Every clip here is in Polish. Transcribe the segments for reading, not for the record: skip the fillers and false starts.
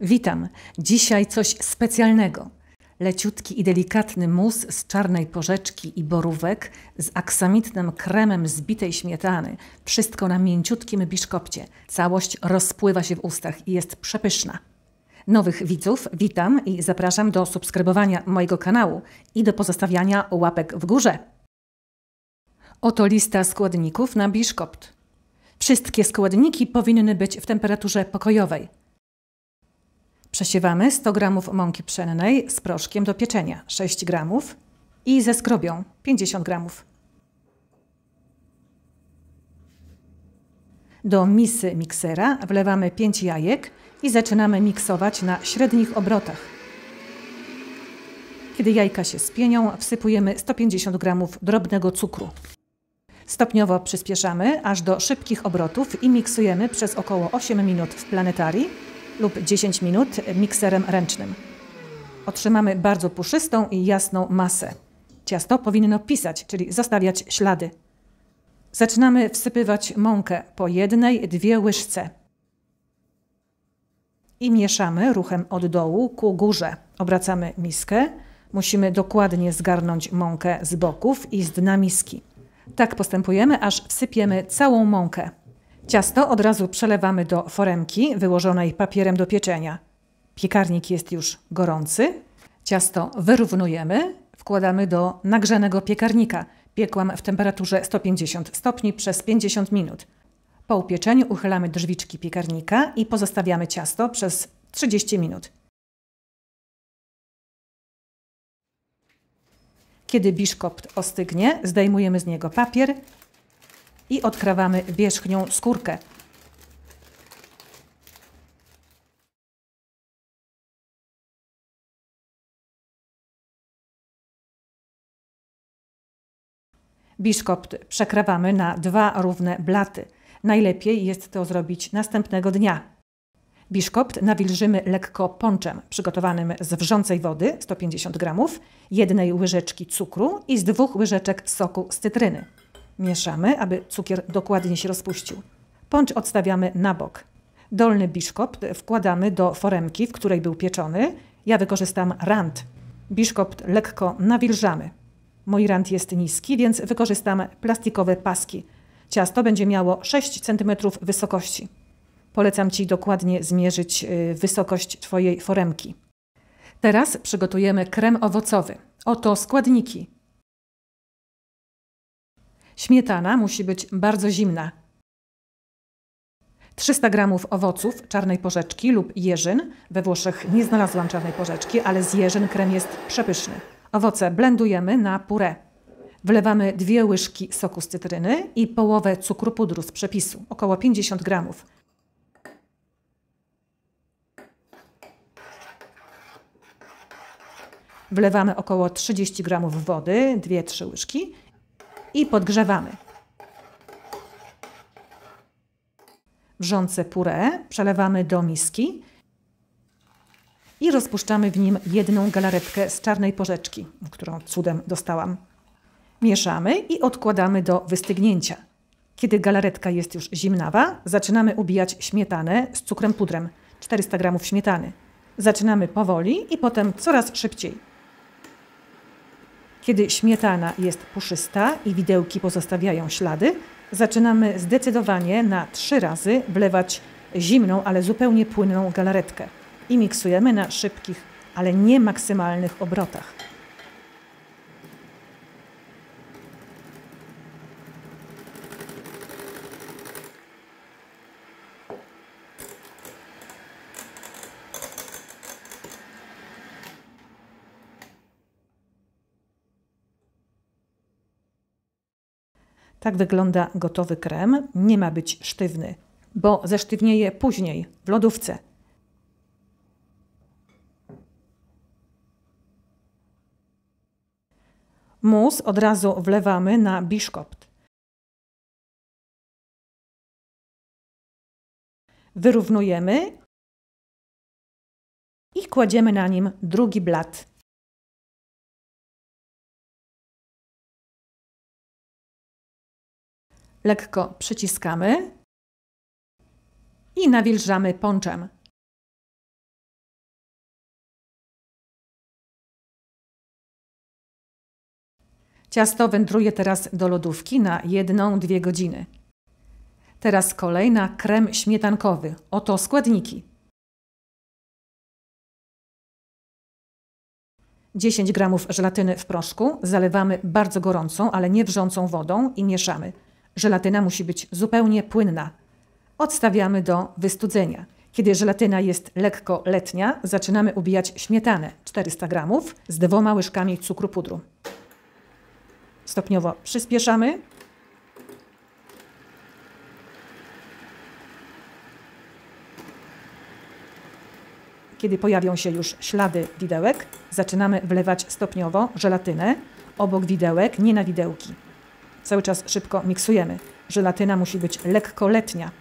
Witam. Dzisiaj coś specjalnego. Leciutki i delikatny mus z czarnej porzeczki i borówek z aksamitnym kremem z bitej śmietany. Wszystko na mięciutkim biszkopcie. Całość rozpływa się w ustach i jest przepyszna. Nowych widzów witam i zapraszam do subskrybowania mojego kanału i do pozostawiania łapek w górze. Oto lista składników na biszkopt. Wszystkie składniki powinny być w temperaturze pokojowej. Przesiewamy 100 g mąki pszennej z proszkiem do pieczenia 6 g i ze skrobią 50 g. Do misy miksera wlewamy 5 jajek i zaczynamy miksować na średnich obrotach. Kiedy jajka się spienią, wsypujemy 150 g drobnego cukru. Stopniowo przyspieszamy aż do szybkich obrotów i miksujemy przez około 8 minut w planetarii lub 10 minut mikserem ręcznym. Otrzymamy bardzo puszystą i jasną masę. Ciasto powinno pisać, czyli zostawiać ślady. Zaczynamy wsypywać mąkę po 1–2 łyżce i mieszamy ruchem od dołu ku górze. Obracamy miskę. Musimy dokładnie zgarnąć mąkę z boków i z dna miski. Tak postępujemy, aż wsypiemy całą mąkę. Ciasto od razu przelewamy do foremki wyłożonej papierem do pieczenia. Piekarnik jest już gorący. Ciasto wyrównujemy, wkładamy do nagrzanego piekarnika. Piekłam w temperaturze 150 stopni przez 50 minut. Po upieczeniu uchylamy drzwiczki piekarnika i pozostawiamy ciasto przez 30 minut. Kiedy biszkopt ostygnie, zdejmujemy z niego papier i odkrawamy wierzchnią skórkę. Biszkopt przekrawamy na 2 równe blaty. Najlepiej jest to zrobić następnego dnia. Biszkopt nawilżymy lekko ponczem przygotowanym z wrzącej wody 150 g, 1 łyżeczki cukru i z 2 łyżeczek soku z cytryny. Mieszamy, aby cukier dokładnie się rozpuścił. Poncz odstawiamy na bok. Dolny biszkopt wkładamy do foremki, w której był pieczony. Ja wykorzystam rant. Biszkopt lekko nawilżamy. Mój rant jest niski, więc wykorzystam plastikowe paski. Ciasto będzie miało 6 cm wysokości. Polecam Ci dokładnie zmierzyć wysokość Twojej foremki. Teraz przygotujemy krem owocowy. Oto składniki. Śmietana musi być bardzo zimna. 300 g owoców czarnej porzeczki lub jeżyn. We Włoszech nie znalazłam czarnej porzeczki, ale z jeżyn krem jest przepyszny. Owoce blendujemy na puree. Wlewamy 2 łyżki soku z cytryny i połowę cukru pudru z przepisu, około 50 g. Wlewamy około 30 g wody, 2–3 łyżki i podgrzewamy. Wrzące puree przelewamy do miski i rozpuszczamy w nim 1 galaretkę z czarnej porzeczki, którą cudem dostałam. Mieszamy i odkładamy do wystygnięcia. Kiedy galaretka jest już zimnawa, zaczynamy ubijać śmietanę z cukrem pudrem, 400 g śmietany. Zaczynamy powoli i potem coraz szybciej. Kiedy śmietana jest puszysta i widełki pozostawiają ślady, zaczynamy zdecydowanie na 3 razy wlewać zimną, ale zupełnie płynną galaretkę i miksujemy na szybkich, ale nie maksymalnych obrotach. Tak wygląda gotowy krem. Nie ma być sztywny, bo zesztywnieje później w lodówce. Mus od razu wlewamy na biszkopt. Wyrównujemy i kładziemy na nim drugi blat. Lekko przyciskamy i nawilżamy ponczem. Ciasto wędruje teraz do lodówki na 1–2 godziny. Teraz kolej na krem śmietankowy. Oto składniki. 10 g żelatyny w proszku zalewamy bardzo gorącą, ale nie wrzącą wodą i mieszamy. Żelatyna musi być zupełnie płynna. Odstawiamy do wystudzenia. Kiedy żelatyna jest lekko letnia, zaczynamy ubijać śmietanę 400 g z 2 łyżkami cukru pudru. Stopniowo przyspieszamy. Kiedy pojawią się już ślady widełek, zaczynamy wlewać stopniowo żelatynę obok widełek, nie na widełki. Cały czas szybko miksujemy. Żelatyna musi być lekko letnia.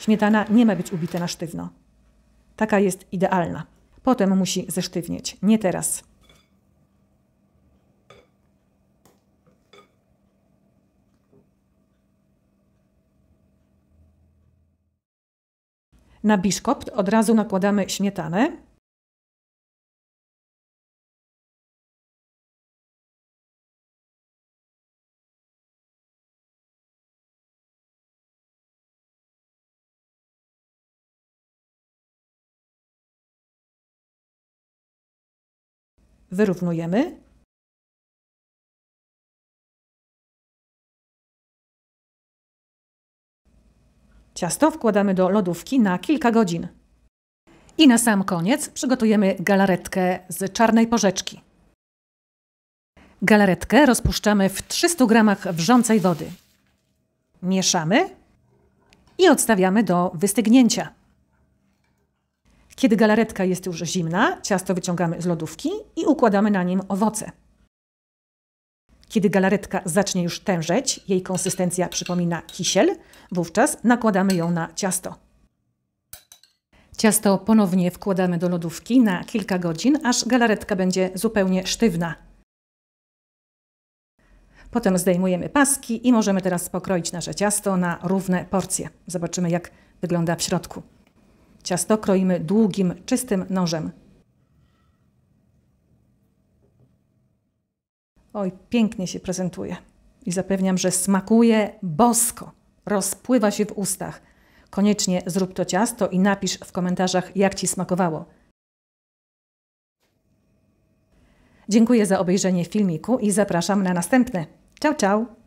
Śmietana nie ma być ubita na sztywno. Taka jest idealna. Potem musi zesztywnieć, nie teraz. Na biszkopt od razu nakładamy śmietanę. Wyrównujemy. Ciasto wkładamy do lodówki na kilka godzin. I na sam koniec przygotujemy galaretkę z czarnej porzeczki. Galaretkę rozpuszczamy w 300 g wrzącej wody. Mieszamy i odstawiamy do wystygnięcia. Kiedy galaretka jest już zimna, ciasto wyciągamy z lodówki i układamy na nim owoce. Kiedy galaretka zacznie już tężeć, jej konsystencja przypomina kisiel, wówczas nakładamy ją na ciasto. Ciasto ponownie wkładamy do lodówki na kilka godzin, aż galaretka będzie zupełnie sztywna. Potem zdejmujemy paski i możemy teraz pokroić nasze ciasto na równe porcje. Zobaczymy, jak wygląda w środku. Ciasto kroimy długim, czystym nożem. Oj, pięknie się prezentuje. I zapewniam, że smakuje bosko. Rozpływa się w ustach. Koniecznie zrób to ciasto i napisz w komentarzach, jak Ci smakowało. Dziękuję za obejrzenie filmiku i zapraszam na następne. Ciao, ciao!